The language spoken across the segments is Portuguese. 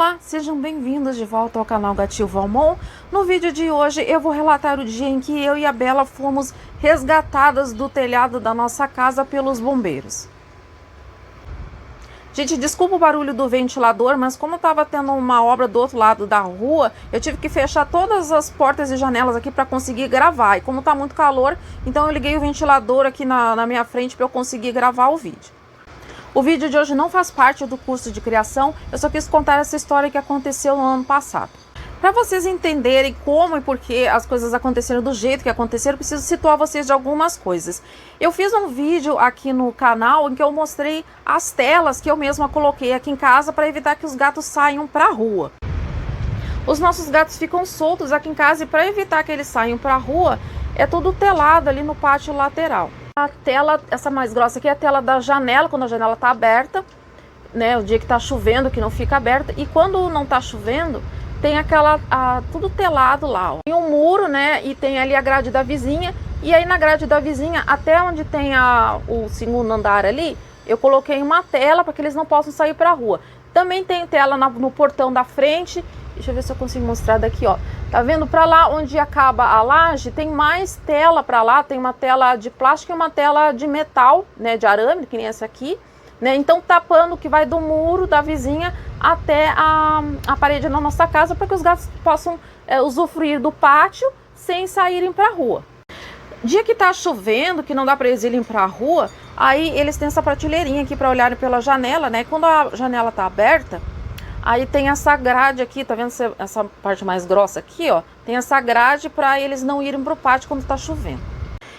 Olá, sejam bem-vindos de volta ao canal Gatil Valmont. No vídeo de hoje eu vou relatar o dia em que eu e a Bela fomos resgatadas do telhado da nossa casa pelos bombeiros. Gente, desculpa o barulho do ventilador, mas como estava tendo uma obra do outro lado da rua, eu tive que fechar todas as portas e janelas aqui para conseguir gravar. E como está muito calor, então eu liguei o ventilador aqui na minha frente para eu conseguir gravar o vídeo. O vídeo de hoje não faz parte do curso de criação, eu só quis contar essa história que aconteceu no ano passado. Para vocês entenderem como e por que as coisas aconteceram do jeito que aconteceram, eu preciso situar vocês de algumas coisas. Eu fiz um vídeo aqui no canal em que eu mostrei as telas que eu mesma coloquei aqui em casa para evitar que os gatos saiam para a rua. Os nossos gatos ficam soltos aqui em casa e para evitar que eles saiam para a rua, é tudo telado ali no pátio lateral. A tela, essa mais grossa aqui, é a tela da janela, quando a janela está aberta, né? O dia que está chovendo, que não fica aberta. E quando não está chovendo, tem aquela, tudo telado lá, ó. Tem um muro, né? E tem ali a grade da vizinha. E aí na grade da vizinha, até onde tem o segundo andar ali, eu coloquei uma tela para que eles não possam sair para a rua. Também tem tela no portão da frente. Deixa eu ver se eu consigo mostrar daqui, ó. Tá vendo? Para lá onde acaba a laje, tem mais tela para lá. Tem uma tela de plástico e uma tela de metal, né? De arame, que nem essa aqui, né? Então tapando o que vai do muro da vizinha até a parede da nossa casa, para que os gatos possam usufruir do pátio sem saírem para a rua. Dia que tá chovendo, que não dá para eles irem para a rua, aí eles têm essa prateleirinha aqui para olharem pela janela, né? Quando a janela tá aberta, aí tem essa grade aqui, tá vendo essa parte mais grossa aqui, ó? Tem essa grade para eles não irem pro pátio quando tá chovendo.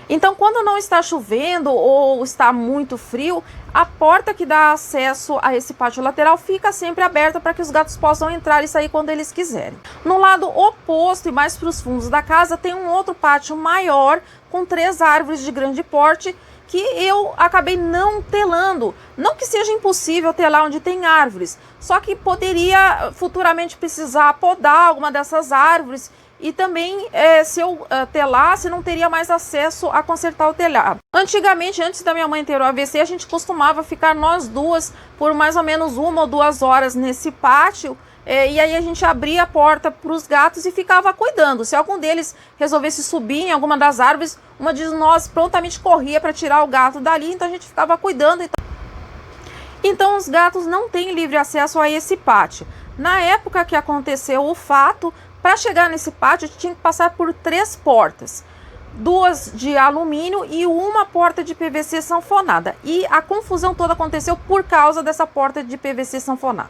Então, quando não está chovendo ou está muito frio, a porta que dá acesso a esse pátio lateral fica sempre aberta para que os gatos possam entrar e sair quando eles quiserem. No lado oposto e mais para os fundos da casa, tem um outro pátio maior com 3 árvores de grande porte que eu acabei não telando. Não que seja impossível telar onde tem árvores, só que poderia futuramente precisar podar alguma dessas árvores. E também, se eu telasse, não teria mais acesso a consertar o telhado. Antigamente, antes da minha mãe ter o AVC, a gente costumava ficar nós duas por mais ou menos 1 ou 2 horas nesse pátio. E aí a gente abria a porta para os gatos e ficava cuidando. Se algum deles resolvesse subir em alguma das árvores, uma de nós prontamente corria para tirar o gato dali, então a gente ficava cuidando. Então os gatos não têm livre acesso a esse pátio. Na época que aconteceu o fato, para chegar nesse pátio, tinha que passar por 3 portas. 2 de alumínio e uma porta de PVC sanfonada. E a confusão toda aconteceu por causa dessa porta de PVC sanfonada.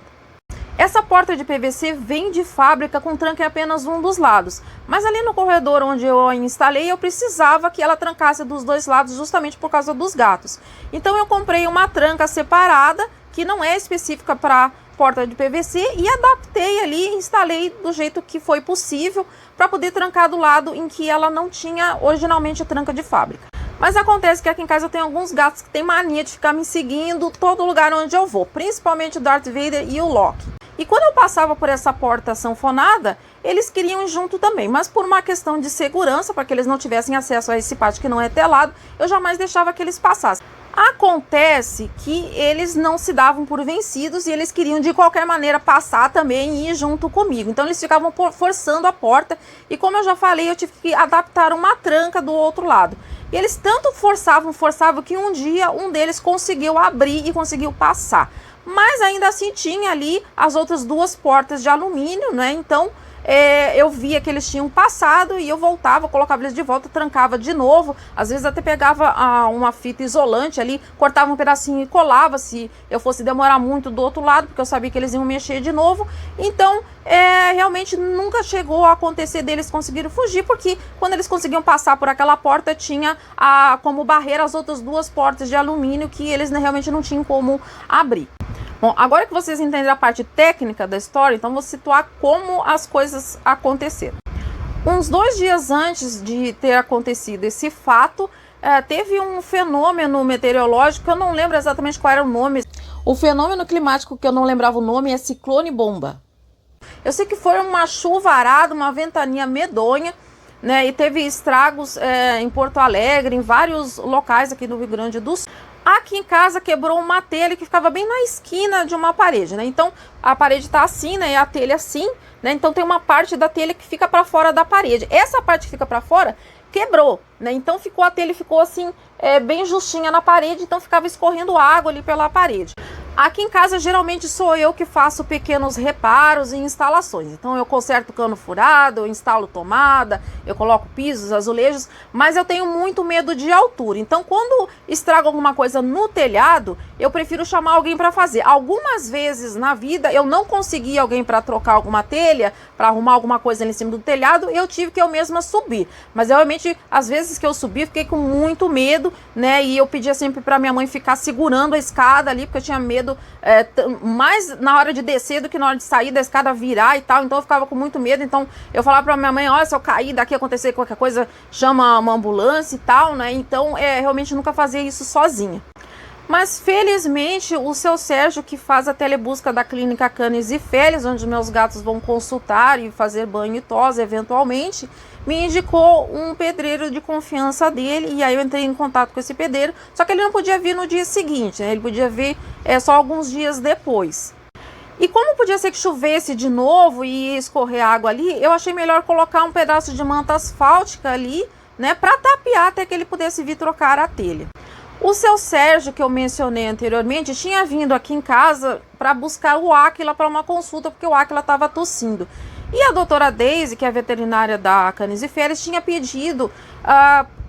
Essa porta de PVC vem de fábrica com tranca em apenas um dos lados. Mas ali no corredor onde eu a instalei, eu precisava que ela trancasse dos 2 lados justamente por causa dos gatos. Então eu comprei uma tranca separada, que não é específica para porta de PVC, e adaptei ali, instalei do jeito que foi possível para poder trancar do lado em que ela não tinha originalmente tranca de fábrica. Mas acontece que aqui em casa eu tenho alguns gatos que têm mania de ficar me seguindo todo lugar onde eu vou, principalmente o Darth Vader e o Loki. E quando eu passava por essa porta sanfonada, eles queriam ir junto também, mas por uma questão de segurança, para que eles não tivessem acesso a esse pátio que não é telado, eu jamais deixava que eles passassem. Acontece que eles não se davam por vencidos e eles queriam de qualquer maneira passar também e ir junto comigo. Então eles ficavam forçando a porta e, como eu já falei, eu tive que adaptar uma tranca do outro lado. E eles tanto forçavam que um dia um deles conseguiu abrir e conseguiu passar. Mas ainda assim tinha ali as outras 2 portas de alumínio, né? Então eu via que eles tinham passado e eu voltava, colocava eles de volta, trancava de novo. Às vezes até pegava uma fita isolante ali, cortava um pedacinho e colava se eu fosse demorar muito do outro lado, porque eu sabia que eles iam mexer de novo. Então realmente nunca chegou a acontecer deles conseguirem fugir, porque quando eles conseguiam passar por aquela porta, tinha como barreira as outras 2 portas de alumínio que eles realmente não tinham como abrir. Bom, agora que vocês entenderam a parte técnica da história, então vou situar como as coisas aconteceram. Uns 2 dias antes de ter acontecido esse fato, teve um fenômeno meteorológico, que eu não lembro exatamente qual era o nome. O fenômeno climático que eu não lembrava o nome é ciclone bomba. Eu sei que foi uma chuvarada, uma ventania medonha, né, e teve estragos em Porto Alegre, em vários locais aqui do Rio Grande do Sul. Aqui em casa quebrou uma telha que ficava bem na esquina de uma parede, né? Então a parede tá assim, né? E a telha assim, né? Então tem uma parte da telha que fica para fora da parede. Essa parte que fica para fora quebrou, né? Então a telha ficou assim, bem justinha na parede, então ficava escorrendo água ali pela parede. Aqui em casa, geralmente sou eu que faço pequenos reparos e instalações. Então eu conserto cano furado, eu instalo tomada, eu coloco pisos, azulejos, mas eu tenho muito medo de altura. Então quando estrago alguma coisa no telhado, eu prefiro chamar alguém para fazer. Algumas vezes na vida eu não consegui alguém para trocar alguma telha, para arrumar alguma coisa ali em cima do telhado, eu tive que eu mesma subir. Mas realmente, às vezes que eu subi, fiquei com muito medo, né? E eu pedia sempre para minha mãe ficar segurando a escada ali, porque eu tinha medo mais na hora de descer do que na hora de sair da escada, virar e tal. Então eu ficava com muito medo. Então eu falava pra minha mãe: olha, se eu cair daqui, acontecer qualquer coisa, chama uma ambulância e tal, né? Então realmente nunca fazia isso sozinha. Mas felizmente o seu Sérgio, que faz a telebusca da clínica Canis e Felis, onde meus gatos vão consultar e fazer banho e tosa eventualmente, me indicou um pedreiro de confiança dele. E aí eu entrei em contato com esse pedreiro, só que ele não podia vir no dia seguinte, né? Ele podia vir só alguns dias depois. E como podia ser que chovesse de novo e escorrer água ali, eu achei melhor colocar um pedaço de manta asfáltica ali, né, para tapear até que ele pudesse vir trocar a telha. O seu Sérgio, que eu mencionei anteriormente, tinha vindo aqui em casa para buscar o Áquila para uma consulta, porque o Áquila estava tossindo. E a doutora Deise, que é a veterinária da Canis e Felis, tinha pedido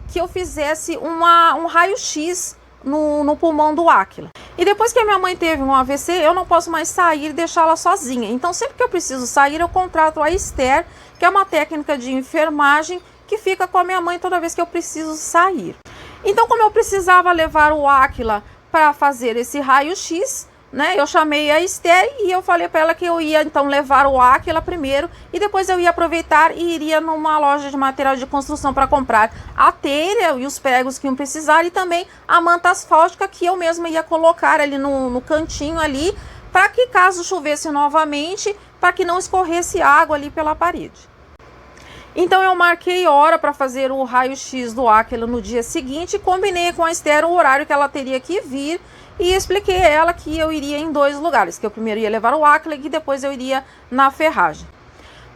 que eu fizesse um raio-x no pulmão do Áquila. E depois que a minha mãe teve um AVC, eu não posso mais sair e deixá-la sozinha. Então sempre que eu preciso sair, eu contrato a Esther, que é uma técnica de enfermagem que fica com a minha mãe toda vez que eu preciso sair. Então, como eu precisava levar o Áquila para fazer esse raio-x, né, eu chamei a Esther e eu falei para ela que eu ia então levar o Áquila primeiro e depois eu ia aproveitar e iria numa loja de material de construção para comprar a telha e os pregos que iam precisar e também a manta asfáltica que eu mesma ia colocar ali no cantinho ali, para que caso chovesse novamente, para que não escorresse água ali pela parede. Então eu marquei hora para fazer o raio-x do Áquila no dia seguinte, combinei com a Esther o horário que ela teria que vir e expliquei a ela que eu iria em 2 lugares, que eu primeiro ia levar o Áquila e que depois eu iria na ferragem.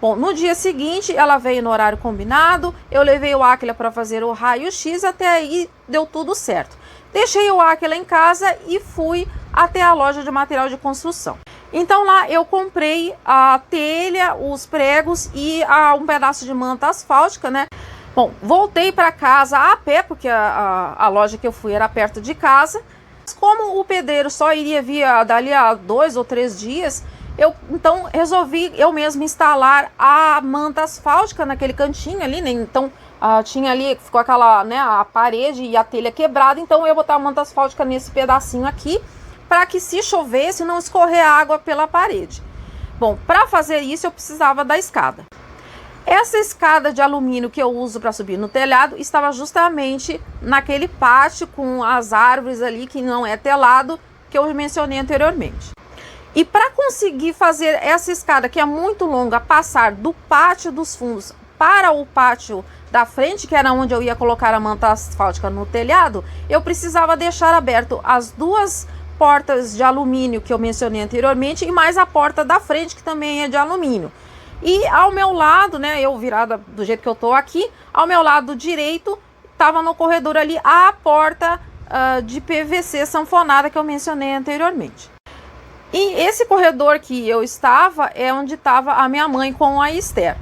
Bom, no dia seguinte ela veio no horário combinado, eu levei o Áquila para fazer o raio-x, até aí deu tudo certo. Deixei o Áquila em casa e fui até a loja de material de construção. Então lá eu comprei a telha, os pregos e um pedaço de manta asfáltica, né? Bom, voltei para casa a pé, porque a loja que eu fui era perto de casa. Como o pedreiro só iria vir dali a 2 ou 3 dias, eu então resolvi eu mesma instalar a manta asfáltica naquele cantinho ali, né? Então tinha ali, ficou aquela, né, a parede e a telha quebrada, então eu ia botar a manta asfáltica nesse pedacinho aqui, para que se chovesse não escorrer água pela parede. Bom, para fazer isso eu precisava da escada. Essa escada de alumínio que eu uso para subir no telhado estava justamente naquele pátio com as árvores ali que não é telado, que eu mencionei anteriormente. E para conseguir fazer essa escada, que é muito longa, passar do pátio dos fundos para o pátio da frente, que era onde eu ia colocar a manta asfáltica no telhado, eu precisava deixar aberto as 2 portas de alumínio que eu mencionei anteriormente e mais a porta da frente, que também é de alumínio. E ao meu lado, né, eu virada do jeito que eu tô aqui, ao meu lado direito estava no corredor ali a porta de PVC sanfonada que eu mencionei anteriormente. E esse corredor que eu estava é onde estava a minha mãe com a Esther.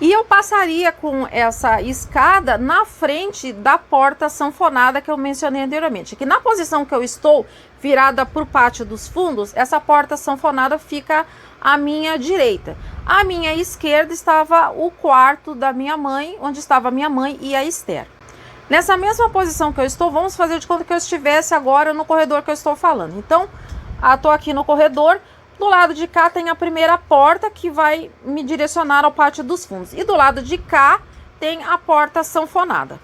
E eu passaria com essa escada na frente da porta sanfonada que eu mencionei anteriormente. Que na posição que eu estou, virada para o pátio dos fundos, essa porta sanfonada fica à minha direita. À minha esquerda estava o quarto da minha mãe, onde estava a minha mãe e a Esther. Nessa mesma posição que eu estou, vamos fazer de conta que eu estivesse agora no corredor que eu estou falando. Então, estou aqui no corredor. Do lado de cá tem a primeira porta que vai me direcionar ao pátio dos fundos. E do lado de cá tem a porta sanfonada.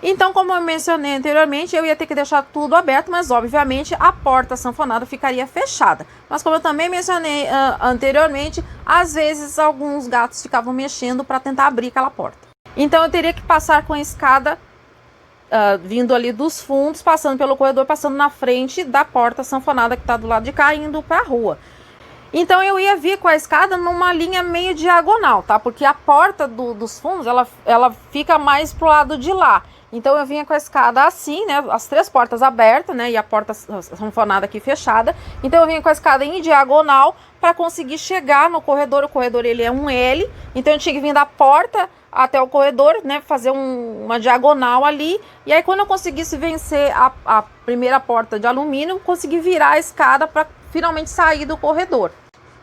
Então, como eu mencionei anteriormente, eu ia ter que deixar tudo aberto, mas obviamente a porta sanfonada ficaria fechada. Mas como eu também mencionei anteriormente, às vezes alguns gatos ficavam mexendo para tentar abrir aquela porta. Então eu teria que passar com a escada vindo ali dos fundos, passando pelo corredor, passando na frente da porta sanfonada que está do lado de cá, indo para a rua. Então eu ia vir com a escada numa linha meio diagonal, tá? Porque a porta dos fundos, ela fica mais pro lado de lá. Então eu vinha com a escada assim, né? As 3 portas abertas, né? E a porta sanfonada aqui fechada. Então eu vinha com a escada em diagonal para conseguir chegar no corredor. O corredor, ele é um L. Então eu tinha que vir da porta até o corredor, né? Fazer uma diagonal ali. E aí quando eu conseguisse vencer a primeira porta de alumínio, eu consegui virar a escada para finalmente sair do corredor,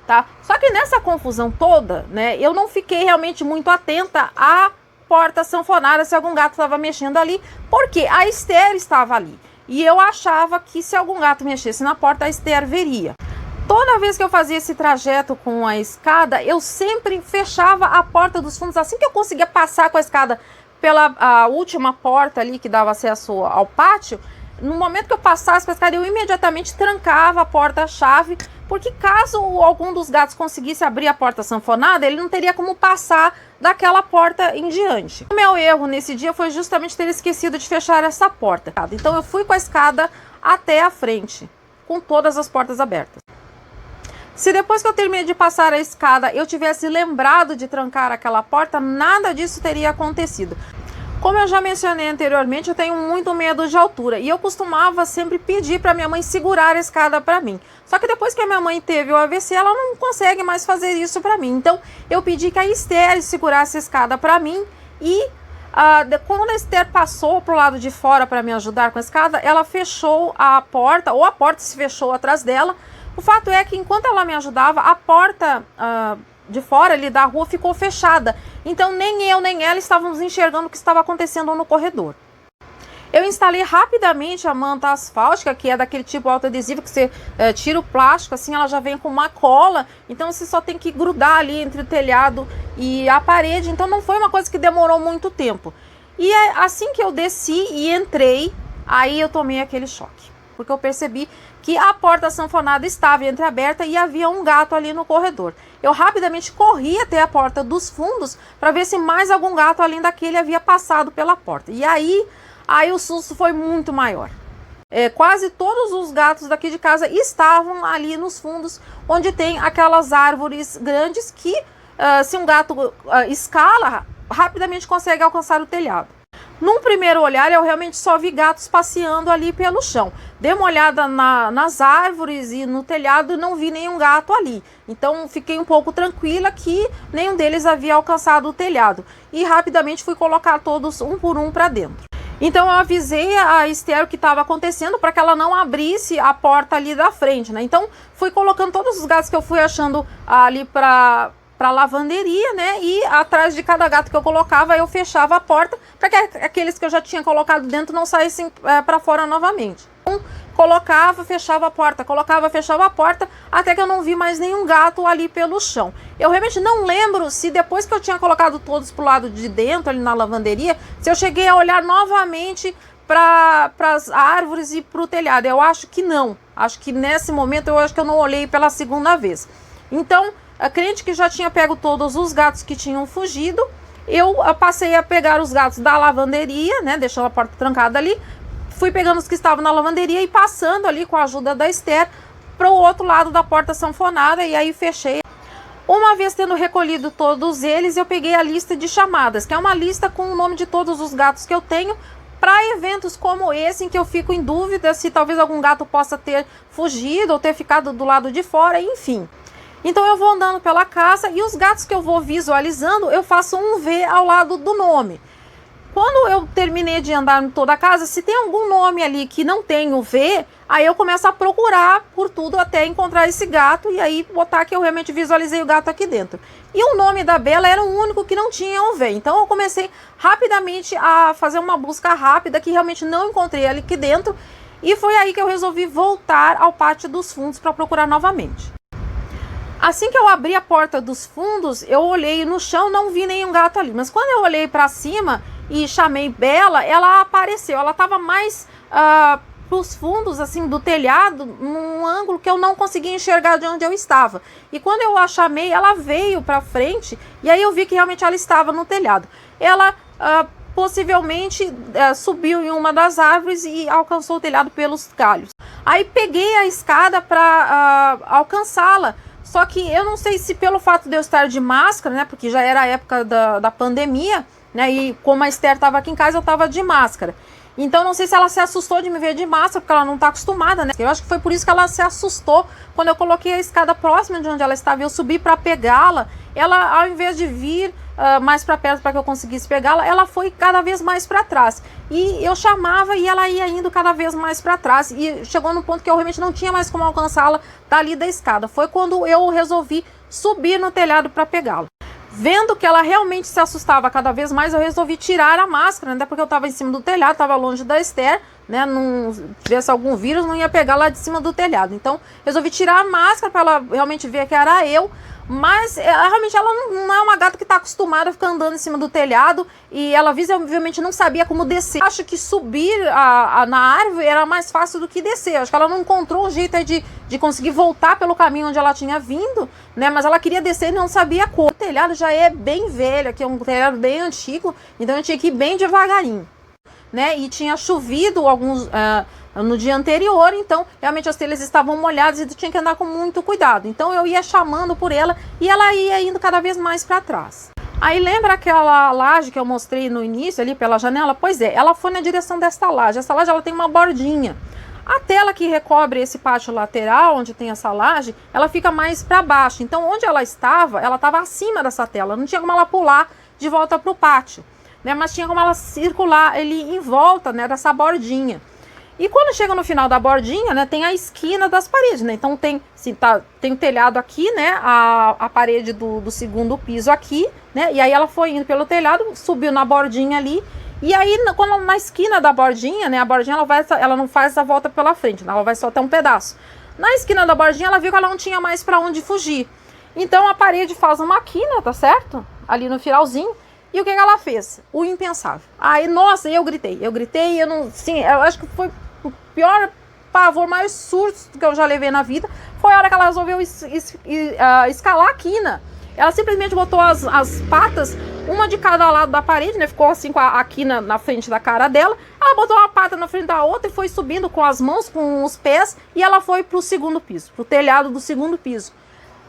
tá? Só que nessa confusão toda, né, eu não fiquei realmente muito atenta à porta sanfonada, se algum gato estava mexendo ali, porque a Esther estava ali. E eu achava que se algum gato mexesse na porta, a Esther veria. Toda vez que eu fazia esse trajeto com a escada, eu sempre fechava a porta dos fundos. Assim que eu conseguia passar com a escada pela última porta ali que dava acesso ao pátio, no momento que eu passasse com a escada, eu imediatamente trancava a porta-chave, porque caso algum dos gatos conseguisse abrir a porta sanfonada, ele não teria como passar daquela porta em diante. O meu erro nesse dia foi justamente ter esquecido de fechar essa porta. Então eu fui com a escada até a frente, com todas as portas abertas. Se depois que eu terminei de passar a escada, eu tivesse lembrado de trancar aquela porta, nada disso teria acontecido. Como eu já mencionei anteriormente, eu tenho muito medo de altura e eu costumava sempre pedir para minha mãe segurar a escada para mim. Só que depois que a minha mãe teve o AVC, ela não consegue mais fazer isso para mim. Então eu pedi que a Esther segurasse a escada para mim e quando a Esther passou para o lado de fora para me ajudar com a escada, ela fechou a porta, ou a porta se fechou atrás dela. O fato é que enquanto ela me ajudava, a porta de fora ali da rua ficou fechada. Então nem eu nem ela estávamos enxergando o que estava acontecendo no corredor. Eu instalei rapidamente a manta asfáltica, que é daquele tipo autoadesivo que você tira o plástico, assim ela já vem com uma cola. Então você só tem que grudar ali entre o telhado e a parede. Então não foi uma coisa que demorou muito tempo. E assim que eu desci e entrei, aí eu tomei aquele choque. Porque eu percebi que a porta sanfonada estava entreaberta e havia um gato ali no corredor. Eu rapidamente corri até a porta dos fundos para ver se mais algum gato além daquele havia passado pela porta. E aí o susto foi muito maior. Quase todos os gatos daqui de casa estavam ali nos fundos, onde tem aquelas árvores grandes que, se um gato escala, rapidamente consegue alcançar o telhado. Num primeiro olhar, eu realmente só vi gatos passeando ali pelo chão. Dei uma olhada nas árvores e no telhado e não vi nenhum gato ali. Então, fiquei um pouco tranquila que nenhum deles havia alcançado o telhado. E rapidamente fui colocar todos um por um para dentro. Então, eu avisei a Esther o que estava acontecendo para que ela não abrisse a porta ali da frente, né? Então, fui colocando todos os gatos que eu fui achando ali para lavanderia, né? E atrás de cada gato que eu colocava, eu fechava a porta para que aqueles que eu já tinha colocado dentro não saíssem para fora novamente. Então, colocava, fechava a porta, colocava, fechava a porta, até que eu não vi mais nenhum gato ali pelo chão. Eu realmente não lembro se depois que eu tinha colocado todos pro lado de dentro, ali na lavanderia, se eu cheguei a olhar novamente para as árvores e para o telhado. Eu acho que não. Acho que nesse momento eu não olhei pela segunda vez. Então, crente que já tinha pego todos os gatos que tinham fugido, eu passei a pegar os gatos da lavanderia, né, deixando a porta trancada ali, fui pegando os que estavam na lavanderia e passando ali com a ajuda da Esther para o outro lado da porta sanfonada e aí fechei. Uma vez tendo recolhido todos eles, eu peguei a lista de chamadas, que é uma lista com o nome de todos os gatos que eu tenho, para eventos como esse, em que eu fico em dúvida se talvez algum gato possa ter fugido ou ter ficado do lado de fora, enfim. Então eu vou andando pela casa e os gatos que eu vou visualizando, eu faço um V ao lado do nome. Quando eu terminei de andar em toda a casa, se tem algum nome ali que não tem o V, aí eu começo a procurar por tudo até encontrar esse gato e aí botar que eu realmente visualizei o gato aqui dentro. E o nome da Bela era o único que não tinha o V. Então eu comecei rapidamente a fazer uma busca rápida que realmente não encontrei ela aqui dentro. E foi aí que eu resolvi voltar ao pátio dos fundos para procurar novamente. Assim que eu abri a porta dos fundos, eu olhei no chão, não vi nenhum gato ali. Mas quando eu olhei para cima e chamei Bela, ela apareceu. Ela estava mais para os fundos assim do telhado, num ângulo que eu não conseguia enxergar de onde eu estava. E quando eu a chamei, ela veio para frente e aí eu vi que realmente ela estava no telhado. Ela possivelmente subiu em uma das árvores e alcançou o telhado pelos galhos. Aí peguei a escada para alcançá-la. Só que eu não sei se pelo fato de eu estar de máscara, né? Porque já era a época da pandemia, né? E como a Esther estava aqui em casa, eu estava de máscara. Então não sei se ela se assustou de me ver de máscara, porque ela não está acostumada, né? Eu acho que foi por isso que ela se assustou quando eu coloquei a escada próxima de onde ela estava. Eu subi para pegá-la. Ela, ao invés de vir mais para perto para que eu conseguisse pegá-la, ela foi cada vez mais para trás. E eu chamava e ela ia indo cada vez mais para trás. E chegou no ponto que eu realmente não tinha mais como alcançá-la dali da escada. Foi quando eu resolvi subir no telhado para pegá-la. Vendo que ela realmente se assustava cada vez mais, eu resolvi tirar a máscara, né? Porque eu estava em cima do telhado, estava longe da Esther, né? Não tivesse algum vírus, não ia pegar lá de cima do telhado. Então, resolvi tirar a máscara para ela realmente ver que era eu. Mas realmente ela não é uma gata que está acostumada a ficar andando em cima do telhado e ela visivelmente não sabia como descer. Acho que subir na árvore era mais fácil do que descer. Acho que ela não encontrou um jeito de conseguir voltar pelo caminho onde ela tinha vindo, né? Mas ela queria descer e não sabia como. O telhado já é bem velho, aqui é um telhado bem antigo, então eu tinha que ir bem devagarinho, né? E tinha chovido no dia anterior, então realmente as telhas estavam molhadas e tinha que andar com muito cuidado. Então eu ia chamando por ela e ela ia indo cada vez mais para trás. Aí lembra aquela laje que eu mostrei no início ali pela janela? Pois é, ela foi na direção desta laje. Essa laje ela tem uma bordinha. A tela que recobre esse pátio lateral, onde tem essa laje, ela fica mais para baixo. Então onde ela estava acima dessa tela. Não tinha como ela pular de volta para o pátio, né? Mas tinha como ela circular ali em volta, né, dessa bordinha. E quando chega no final da bordinha, né, tem a esquina das paredes, né? Então tem o telhado aqui, né? A parede do segundo piso aqui, né? E aí ela foi indo pelo telhado, subiu na bordinha ali. E aí, quando na esquina da bordinha, né? A bordinha ela não faz essa volta pela frente, né? Ela vai só até um pedaço. Na esquina da bordinha, ela viu que ela não tinha mais para onde fugir. Então a parede faz uma quina, tá certo? Ali no finalzinho. E o que ela fez? O impensável. Aí, nossa, eu gritei, eu acho que foi o pior pavor, mais susto que eu já levei na vida. Foi a hora que ela resolveu escalar a quina. Ela simplesmente botou as patas, uma de cada lado da parede, né? Ficou assim com a quina na frente da cara dela. Ela botou uma pata na frente da outra e foi subindo com as mãos, com os pés. E ela foi pro segundo piso, pro telhado do segundo piso.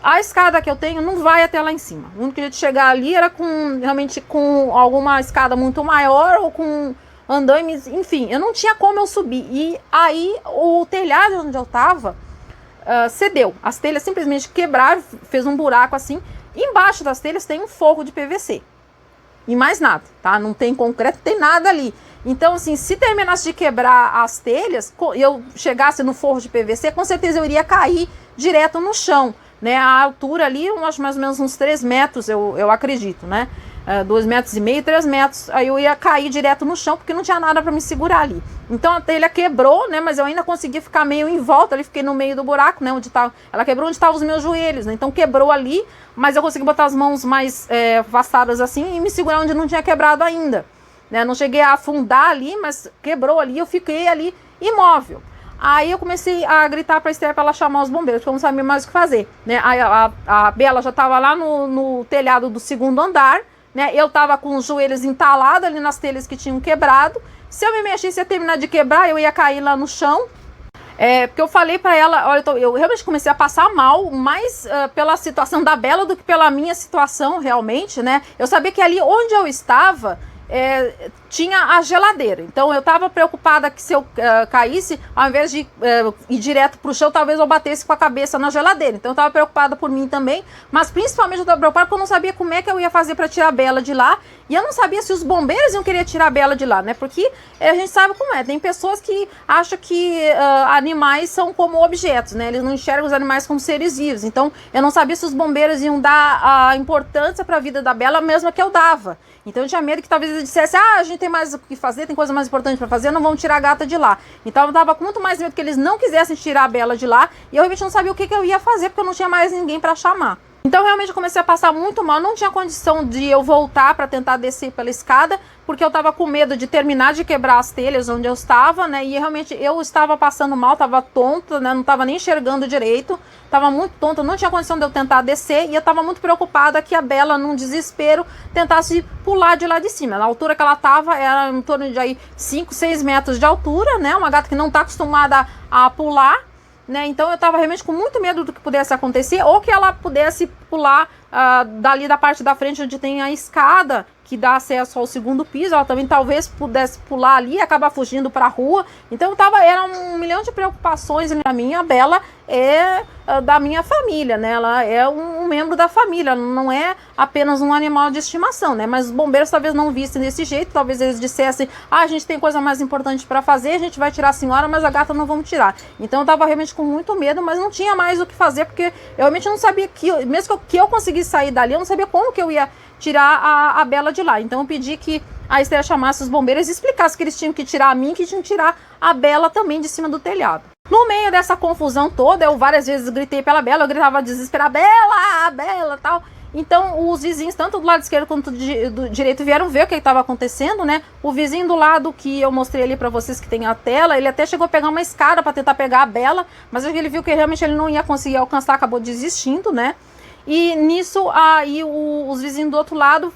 A escada que eu tenho não vai até lá em cima. O único jeito de chegar ali era realmente com alguma escada muito maior ou com andaimes, enfim, eu não tinha como eu subir. E aí o telhado onde eu tava cedeu. As telhas simplesmente quebraram, fez um buraco assim. Embaixo das telhas tem um forro de PVC. E mais nada, tá? Não tem concreto, não tem nada ali. Então, assim, se terminasse de quebrar as telhas, eu chegasse no forro de PVC, com certeza eu iria cair direto no chão, né? A altura ali, eu acho mais ou menos uns 3 metros, eu acredito, né? 2,5 metros, 3 metros, aí eu ia cair direto no chão, porque não tinha nada para me segurar ali. Então a telha quebrou, né? Mas eu ainda consegui ficar meio em volta, ali fiquei no meio do buraco, né? Ela quebrou onde estavam os meus joelhos, né? Então quebrou ali, mas eu consegui botar as mãos mais afastadas assim e me segurar onde não tinha quebrado ainda, né? Não cheguei a afundar ali, mas quebrou ali, eu fiquei ali imóvel. Aí eu comecei a gritar para a Esther para ela chamar os bombeiros, porque eu não sabia mais o que fazer, né? Aí a Bela já estava lá no telhado do segundo andar, né? Eu estava com os joelhos entalados ali nas telhas que tinham quebrado. Se eu me mexesse, ia terminar de quebrar, eu ia cair lá no chão. Porque eu falei para ela, olha, eu realmente comecei a passar mal, mais pela situação da Bela do que pela minha situação realmente, né? Eu sabia que ali onde eu estava, tinha a geladeira, então eu estava preocupada que se eu caísse, ao invés de ir direto para o chão, talvez eu batesse com a cabeça na geladeira. Então eu estava preocupada por mim também, mas principalmente eu estava preocupada porque eu não sabia como é que eu ia fazer para tirar a Bela de lá, e eu não sabia se os bombeiros iam querer tirar a Bela de lá, né? Porque a gente sabe como é, tem pessoas que acham que animais são como objetos, né? Eles não enxergam os animais como seres vivos. Então eu não sabia se os bombeiros iam dar a importância para a vida da Bela, mesmo que eu dava. Então eu tinha medo que talvez eles dissessem, a gente tem mais o que fazer, tem coisa mais importante para fazer, não vamos tirar a gata de lá. Então eu tava com muito mais medo que eles não quisessem tirar a Bela de lá, e eu realmente não sabia o que eu ia fazer, porque eu não tinha mais ninguém para chamar. Então realmente eu comecei a passar muito mal, não tinha condição de eu voltar para tentar descer pela escada, porque eu estava com medo de terminar de quebrar as telhas onde eu estava, né? E realmente eu estava passando mal, estava tonta, né? Não estava nem enxergando direito, estava muito tonta, não tinha condição de eu tentar descer e eu estava muito preocupada que a Bela, num desespero, tentasse pular de lá de cima. Na altura que ela estava, era em torno de aí 5, 6 metros de altura, né? Uma gata que não está acostumada a pular. Né? Então eu estava realmente com muito medo do que pudesse acontecer, ou que ela pudesse pular dali da parte da frente onde tem a escada que dá acesso ao segundo piso, ela também talvez pudesse pular ali e acabar fugindo para a rua. Então era um milhão de preocupações. A minha Bela é da minha família, né? Ela é um membro da família, não é apenas um animal de estimação, né? Mas os bombeiros talvez não vissem desse jeito, talvez eles dissessem, a gente tem coisa mais importante para fazer, a gente vai tirar a senhora, mas a gata não vamos tirar. Então eu estava realmente com muito medo, mas não tinha mais o que fazer, porque eu realmente não sabia mesmo que eu conseguisse sair dali, eu não sabia como que eu ia tirar a Bela de lá. Então eu pedi que a Esther chamasse os bombeiros e explicasse que eles tinham que tirar a mim, que tinham que tirar a Bela também de cima do telhado. No meio dessa confusão toda, eu várias vezes gritei pela Bela, eu gritava desesperada, Bela, Bela, tal. Então os vizinhos, tanto do lado esquerdo quanto do direito, vieram ver o que estava acontecendo, né? O vizinho do lado que eu mostrei ali para vocês, que tem a tela, ele até chegou a pegar uma escada para tentar pegar a Bela, mas ele viu que realmente ele não ia conseguir alcançar, acabou desistindo, né? E nisso, aí os vizinhos do outro lado,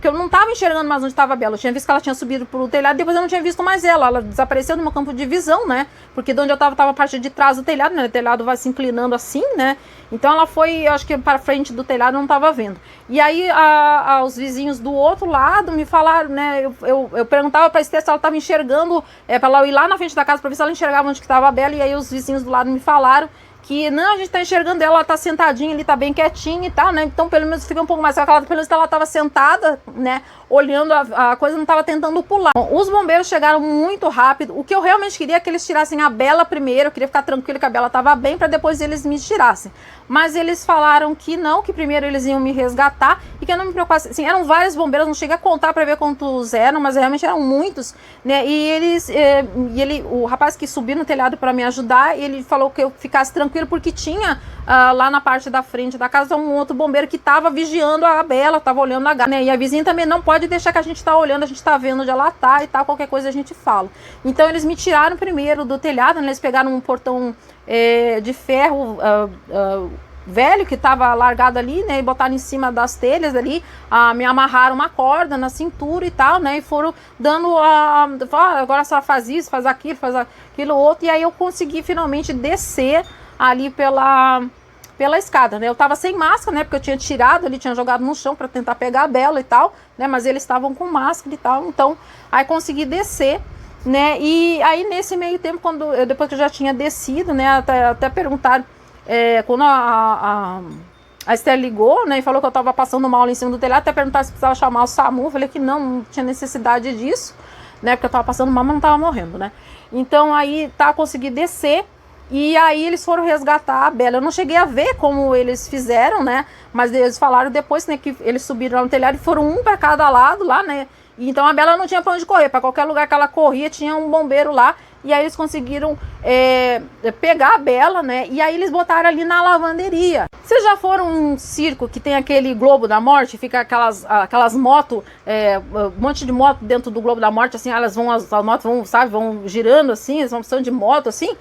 que eu não estava enxergando mais onde estava a Bela, eu tinha visto que ela tinha subido pro telhado, depois eu não tinha visto mais ela desapareceu no meu campo de visão, né? Porque de onde eu estava a parte de trás do telhado, né? O telhado vai se inclinando assim, né? Então ela foi, acho que para frente do telhado, eu não estava vendo. E aí os vizinhos do outro lado me falaram, né? Eu perguntava para a Esther se ela estava enxergando, para ela ir lá na frente da casa para ver se ela enxergava onde que estava a Bela, e aí os vizinhos do lado me falaram que não, a gente tá enxergando ela tá sentadinha ali, tá bem quietinha e tal, né? Então pelo menos fica um pouco mais calada, pelo menos ela tava sentada, né? Olhando a coisa, não tava tentando pular. Bom, os bombeiros chegaram muito rápido. O que eu realmente queria é que eles tirassem a Bela primeiro, eu queria ficar tranquila que a Bela tava bem, para depois eles me tirassem. Mas eles falaram que não, que primeiro eles iam me resgatar e que eu não me preocupasse. Assim, eram vários bombeiros, não cheguei a contar para ver quantos eram, mas realmente eram muitos, né? E o rapaz que subiu no telhado para me ajudar, ele falou que eu ficasse tranquilo, porque tinha lá na parte da frente da casa um outro bombeiro que estava vigiando a Bela, estava olhando a gata, né? E a vizinha também não pode deixar que a gente tá olhando, a gente tá vendo onde ela tá e tal, qualquer coisa a gente fala. Então eles me tiraram primeiro do telhado, né? Eles pegaram um portão de ferro velho que estava largado ali, né? E botaram em cima das telhas ali, me amarraram uma corda na cintura e tal, né? E foram dando agora só faz isso, faz aquilo outro, e aí eu consegui finalmente descer ali pela escada, né? Eu tava sem máscara, né? Porque eu tinha tirado ali, tinha jogado no chão para tentar pegar a Bela e tal, né? Mas eles estavam com máscara e tal, então aí consegui descer, né? E aí nesse meio tempo, depois que eu já tinha descido, né? Até perguntaram, quando a Esther ligou, né? E falou que eu tava passando mal ali em cima do telhado, até perguntaram se precisava chamar o SAMU, eu falei que não tinha necessidade disso, né? Porque eu tava passando mal, mas não tava morrendo, né? Então aí consegui descer. E aí eles foram resgatar a Bela. Eu não cheguei a ver como eles fizeram, né? Mas eles falaram depois, né, que eles subiram lá no telhado e foram um para cada lado lá, né? E então a Bela não tinha para onde correr. Para qualquer lugar que ela corria tinha um bombeiro lá. E aí eles conseguiram pegar a Bela, né? E aí eles botaram ali na lavanderia. Vocês já foram um circo que tem aquele Globo da Morte? Fica aquelas motos, um monte de moto dentro do Globo da Morte, assim, as motos vão, sabe, vão girando assim, eles vão precisando de moto, assim.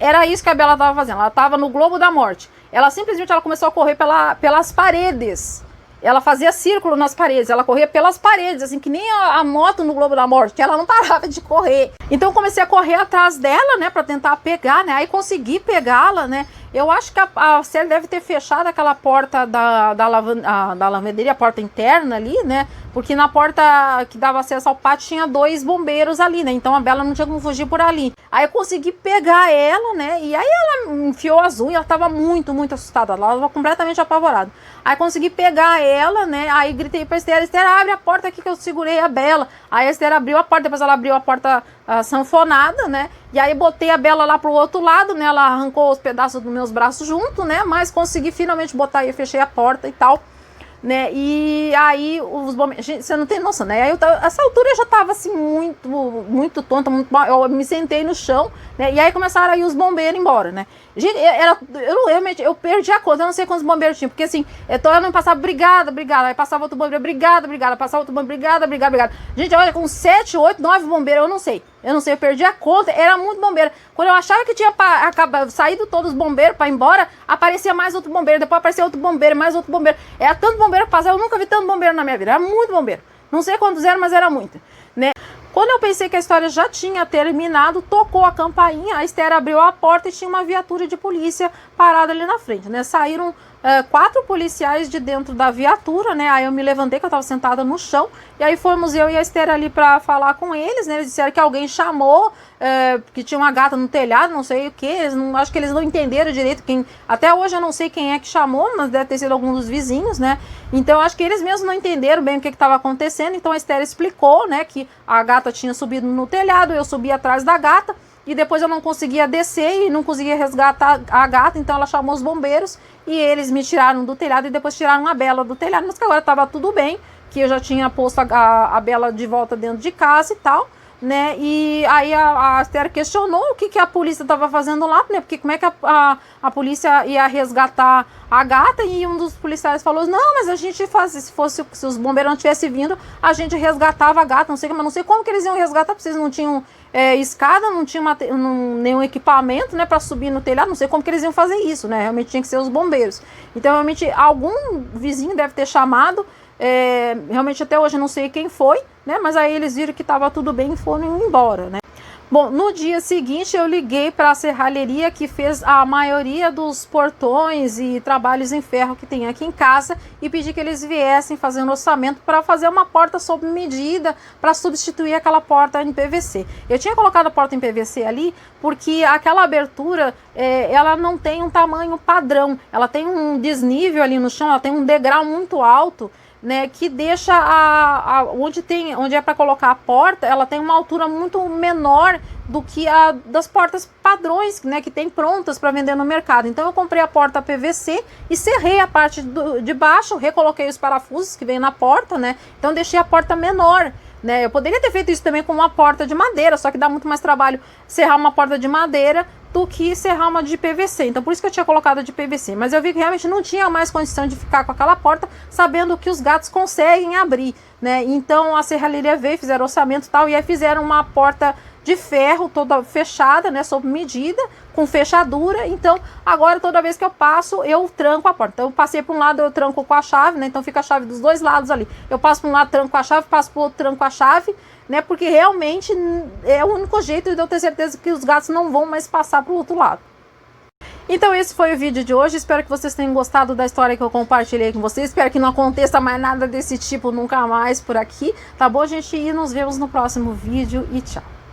Era isso que a Bela estava fazendo, ela estava no Globo da Morte. Ela simplesmente começou a correr pelas paredes. Ela fazia círculo nas paredes, ela corria pelas paredes, assim, que nem a moto no Globo da Morte, que ela não parava de correr. Então eu comecei a correr atrás dela, né, para tentar pegar, né, aí consegui pegá-la, né. Eu acho que a Célia deve ter fechado aquela porta da lavanderia, a porta interna ali, né, porque na porta que dava acesso ao pátio tinha 2 bombeiros ali, né, então a Bela não tinha como fugir por ali. Aí eu consegui pegar ela, né, e aí ela enfiou as unhas, ela tava muito, muito assustada, ela tava completamente apavorada. Aí consegui pegar ela, né, aí gritei pra Esther, abre a porta aqui que eu segurei a Bela. Aí a Esther abriu a porta, depois ela abriu a porta sanfonada, né, e aí botei a Bela lá pro outro lado, né, ela arrancou os pedaços dos meus braços junto, né, mas consegui finalmente botar aí, fechei a porta e tal. né? E aí os bombeiros, gente, você não tem noção, né? Aí essa altura eu já tava assim muito tonta, muito mal. Eu me sentei no chão, né? E aí começaram aí os bombeiros embora, né? Gente, eu perdi a conta, eu não sei quantos bombeiros tinha, porque assim, eu não passava, obrigada, aí passava outro bombeiro, obrigada, passava outro bombeiro, obrigada. Gente, olha, com 7, 8, 9 bombeiros, eu não sei, eu perdi a conta, era muito bombeiro. Quando eu achava que tinha saído todos os bombeiros para ir embora, aparecia mais outro bombeiro, depois aparecia outro bombeiro, mais outro bombeiro. Era tanto bombeiro que passava, eu nunca vi tanto bombeiro na minha vida, era muito bombeiro. Não sei quantos eram, mas era muito, né? Quando eu pensei que a história já tinha terminado, tocou a campainha, a Esther abriu a porta e tinha uma viatura de polícia parada ali na frente, né? Saíram 4 policiais de dentro da viatura, né? Aí eu me levantei, que eu estava sentada no chão, e aí fomos eu e a Esther ali para falar com eles, né? Eles disseram que alguém chamou, que tinha uma gata no telhado, não sei o que, acho que eles não entenderam direito quem. Até hoje eu não sei quem é que chamou, mas deve ter sido algum dos vizinhos, né? Então acho que eles mesmos não entenderam bem o que estava acontecendo. Então a Esther explicou, né, que a gata tinha subido no telhado, eu subi atrás da gata e depois eu não conseguia descer e não conseguia resgatar a gata, então ela chamou os bombeiros e eles me tiraram do telhado e depois tiraram a Bela do telhado, mas que agora estava tudo bem, que eu já tinha posto a Bela de volta dentro de casa e tal, né? E aí a Esther questionou o que a polícia estava fazendo lá, né? Porque como é que a polícia ia resgatar a gata, e um dos policiais falou: não, mas a gente fazia, se os bombeiros não tivessem vindo, a gente resgatava a gata, mas não sei como que eles iam resgatar, porque vocês não tinham escada, não tinham nenhum equipamento, né, para subir no telhado, não sei como que eles iam fazer isso, né? Realmente tinha que ser os bombeiros. Então realmente algum vizinho deve ter chamado. Realmente até hoje eu não sei quem foi, né? Mas aí eles viram que estava tudo bem e foram embora, né? Bom, no dia seguinte eu liguei para a serralheria que fez a maioria dos portões e trabalhos em ferro que tem aqui em casa e pedi que eles viessem fazer um orçamento para fazer uma porta sob medida para substituir aquela porta em PVC. Eu tinha colocado a porta em PVC ali porque aquela abertura ela não tem um tamanho padrão, ela tem um desnível ali no chão, ela tem um degrau muito alto, né, que deixa onde é para colocar a porta, ela tem uma altura muito menor do que a das portas padrões, né, que tem prontas para vender no mercado. Então eu comprei a porta PVC e serrei a parte de baixo, recoloquei os parafusos que vem na porta, né, então deixei a porta menor, né. Eu poderia ter feito isso também com uma porta de madeira, só que dá muito mais trabalho serrar uma porta de madeira do que serrar uma de PVC, então por isso que eu tinha colocado de PVC, mas eu vi que realmente não tinha mais condição de ficar com aquela porta, sabendo que os gatos conseguem abrir, né, então a serralheria veio, fizeram orçamento e tal, e aí fizeram uma porta de ferro toda fechada, né, sob medida, com fechadura. Então agora toda vez que eu passo eu tranco a porta, então eu passei para um lado, eu tranco com a chave, né, então fica a chave dos dois lados ali, eu passo para um lado, tranco com a chave, passo para o outro, tranco com a chave, né, porque realmente é o único jeito de eu ter certeza que os gatos não vão mais passar para o outro lado. Então esse foi o vídeo de hoje, espero que vocês tenham gostado da história que eu compartilhei com vocês, espero que não aconteça mais nada desse tipo nunca mais por aqui, tá bom, gente? E nos vemos no próximo vídeo e tchau!